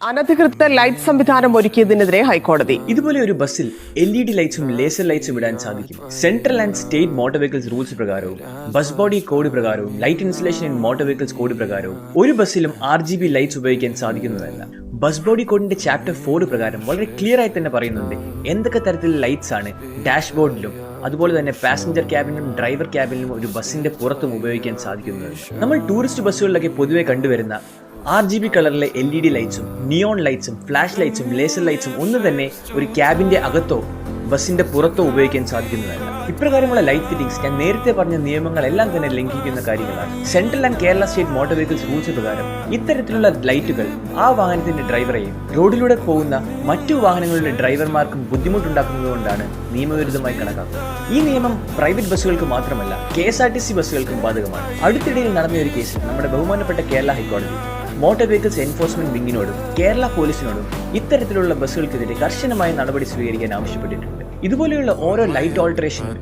അനധികൃത ലൈറ്റ് സംവിധാനം ഒരുക്കിയതിനെതിരെ ഹൈക്കോടതി. ഇതുപോലെ ഒരു ബസ്സിൽ LED ലൈറ്റ്സും ലേസർ ലൈറ്റ്സും ഇടാൻ സാധിക്കും. Central and state motor vehicles rules പ്രകാരവും ബസ് ബോഡി കോഡ് പ്രകാരവും light installation in motor vehicles code പ്രകാരവും ഒരു ബസ്സിലും RGB ലൈറ്റ്സ് ഉപയോഗിക്കാൻ സാധിക്കുന്നതല്ല. ബസ് ബോഡി കോഡിന്റെ ചാപ്റ്റർ 4 പ്രകാരം വളരെ ക്ലിയർ ആയി തന്നെ പറയുന്നുണ്ട് എന്തൊക്കെ തരത്തിലുള്ള ലൈറ്റ്സ് ആണ് ഡാഷ്ബോർഡിലും അതുപോലെ തന്നെ പാസഞ്ചർ ക്യാബിനും ഡ്രൈവർ ക്യാബിനും ഒരു ബസ്സിന്റെ പുറത്തും ഉപയോഗിക്കാൻ സാധിക്കുന്നത്. നമ്മൾ ടൂറിസ്റ്റ് ബസ്സുകളിലൊക്കെ പൊതുവെ കണ്ടുവരുന്ന RGB കളറിലെ LED ലൈറ്റ്സും നിയോൺ ലൈറ്റ്സും ഫ്ലാഷ് ലൈറ്റ്സും ലേസർ ലൈറ്റ്സും ഒന്നും തന്നെ ഒരു ക്യാബിന്റെ അകത്തോ ബസ്സിന്റെ പുറത്തോ ഉപയോഗിക്കാൻ സാധിക്കുന്നതല്ല. ഇപ്രകാരമുള്ള ലൈറ്റ് ഫിറ്റിംഗ്സ് ഞാൻ നേരത്തെ പറഞ്ഞ നിയമങ്ങളെല്ലാം തന്നെ ലംഘിക്കുന്ന കാര്യങ്ങളാണ്. Central and Kerala state motor vehicles rules പ്രകാരം ഇത്തരത്തിലുള്ള ലൈറ്റുകൾ ആ വാഹനത്തിന്റെ ഡ്രൈവറെയും റോഡിലൂടെ പോകുന്ന മറ്റു വാഹനങ്ങളുടെ ഡ്രൈവർമാർക്കും ബുദ്ധിമുട്ടുണ്ടാക്കുന്നതുകൊണ്ടാണ് നിയമവിരുദ്ധമായി കണക്കാക്കുന്നത്. ഈ നിയമം പ്രൈവറ്റ് ബസ്സുകൾക്ക് മാത്രമല്ല KSRTC ബസ്സുകൾക്കും ബാധകമാണ്. അടുത്തിടയിൽ നടന്ന ഒരു കേസിൽ നമ്മുടെ ബഹുമാനപ്പെട്ട കേരള ഹൈക്കോടതി മോട്ടോർ വെഹിക്കിൾസ് എൻഫോഴ്സ്മെന്റ് വിങ്ങിനോടും കേരള പോലീസിനോടും ഇത്തരത്തിലുള്ള ബസ്സുകൾക്കെതിരെ കർശനമായ നടപടി സ്വീകരിക്കാൻ ആവശ്യപ്പെട്ടിട്ടുണ്ട്. ഇതുപോലെയുള്ള ഓരോ ലൈറ്റ് ഓൾട്ടറേഷനും